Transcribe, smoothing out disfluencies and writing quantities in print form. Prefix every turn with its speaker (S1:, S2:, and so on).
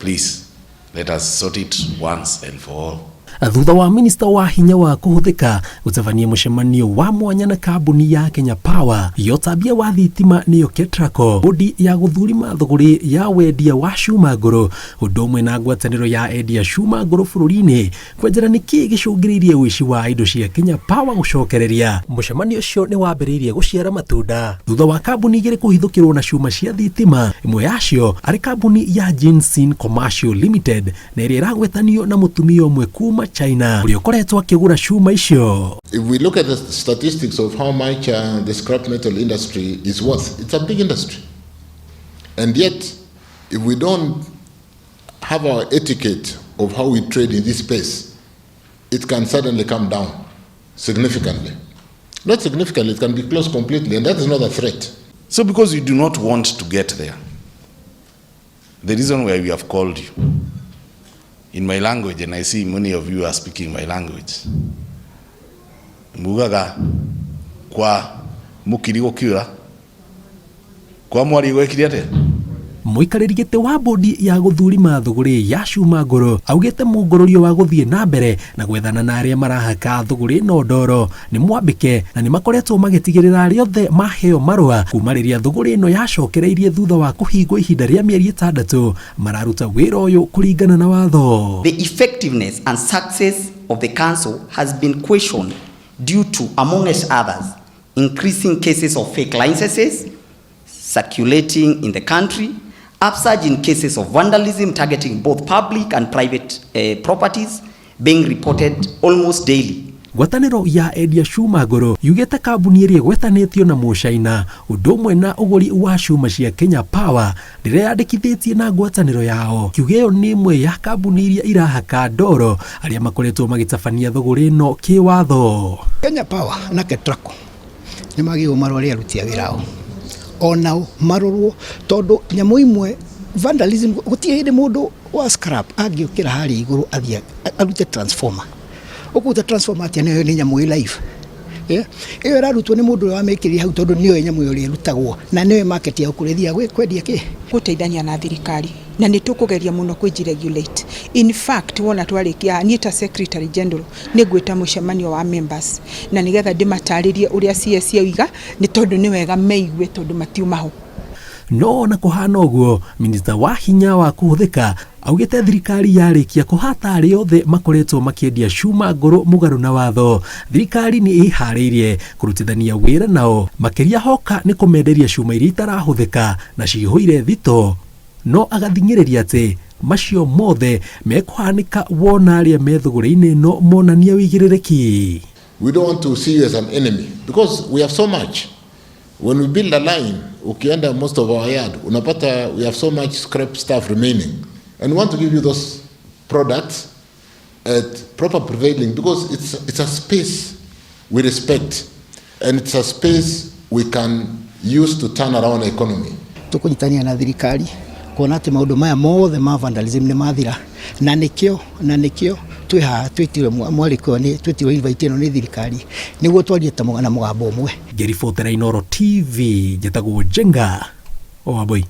S1: Please, let us sort it once and for all.
S2: Thutha wa minista wa hinya wa kuhuthika gũtabania mũcemanio wa mwanya na kambuni ya Kenya Power yotambia wa thitima niyo Ketraco, bodi ya gũthurima thogori ya wendia wa Cuma ngũrũ ũndũ ũmwe na ngwatanĩro ya endia Cuma ngũrũ bũrũri-inĩ kwenjera nĩkĩ gĩcũngĩrĩirie ũici wa indo cia Kenya Power gũcokereria. Mũcemanio ũcio nĩ wambĩrĩirie gũciara matunda thutha wa kambuni igĩrĩ kũhithũkĩrwo na cuma cia thitima, imwe yacio arĩ kambuni ya Jinsin Commercial Limited na ĩrĩa ĩragwetanio na mũtumia ũmwe kuma China.
S1: If we look at the statistics of how much the scrap metal industry is worth, it's a big industry. And yet, if we don't have our etiquette of how we trade in this space, it can suddenly come down significantly. Not significantly, it can be closed completely, and that is not a threat. So because you do not want to get there, the reason why we have called you, in my language, and I see many of you are speaking my language. Mugaga kwa mukirigo kiura kwa mwari gwekiriate.
S2: Mũikarĩri gĩtĩ wa bodi ya gũthurima thogori ya Cuma ngũrũ augĩte mũngũrũrio wa gũthiĩ na mbere na gwethana na arĩa marahaka thogori no ndoro nĩ mwambĩke na nĩ makoretwo magĩtigĩrĩra arĩa othe maheo marũa kuma rĩrĩa thogori ĩno yacokereirie thutha wa kũhingwo ihinda rĩa mĩeri 6 mararuta wĩra ũyũ kũringana na watho.
S3: The effectiveness and success of the council has been questioned due to, among others, increasing cases of fake licenses circulating in the country, upsurge in cases of vandalism targeting both public and private properties being reported almost daily.
S2: Ngwatanĩro ya endia Cuma ngũrũ yugĩte kambuni ĩrĩa gwetanĩtio na Mũchina ũndũ ũmwe na ũgũri wa cuma cia Kenya Power rĩrĩa yandĩkithĩtie na ngwatanĩro yao. Kiugo ĩyo nĩ ĩmwe ya kambuni iria irahaka ndoro arĩa makoretwo magĩtabania thogori ĩno kĩwatho.
S4: Kenya Power na Ketraco nĩ magĩo marũa aruti a wĩra ao onao marorwo tondu nyamũ imwe vandalism gũtirĩ mũndũ wa scrap angĩũkĩra harĩ igũrũ athia arute transformer ũkũta transformer atĩa nĩ nyamũ ĩ live ĩyo ĩrarutwo nĩ mũndũ wa mekĩrire hau tondu nĩyo nyamũ ĩyo ĩrutagwo na nĩyo market ya kũrĩthia kwendia kĩ
S5: gũteithania na thirikari na nĩ tũkũgeria mũno kwĩjiregulate. In fact wona twarĩkia niĩ ta secretary general nĩ ngwĩta mũcemanio wa members na nĩgetha ndĩmatarĩrie ũrĩa CS yoiga nĩ tondu nĩ wega meigue tondu matiumaho.
S2: No na kũhana ũguo minista wa hinya wa kũhũthĩka augĩte thirikari yarĩkia kũhata arĩa othe makoretwo makĩendia Cuma ngũrũ mũgarũ na watho. Thirikari nĩ ĩharĩirie kũrutithania wĩra nao makĩria hoka nĩ kũmenderia cuma iria itarahũthĩka na cihũire thito. No agathingĩrĩria atĩ macio mothe mekũhanĩka wona arĩa me thogori-inĩ ĩno monania wĩigĩrĩrĩki.
S1: We don't want to see you as an enemy because we have so much. When we build a line, ukienda most of our yard, unapata we have so much scrap stuff remaining. And we want to give you those products at proper prevailing because it's a space we respect and it's a space we can use to turn around the economy.
S4: Tukũnyitania na thirikari kuona atĩ maũndũ maya mothe ma vandalism nĩ mathira na nĩkĩo twĩtire mwarĩko nĩ twĩtire invite ĩno nĩ thirikari nĩguo twarie ta mũgana mũgambo ũmwe.
S2: Ngĩribotera Inooro TV njĩtagwo Jenga o Wambui.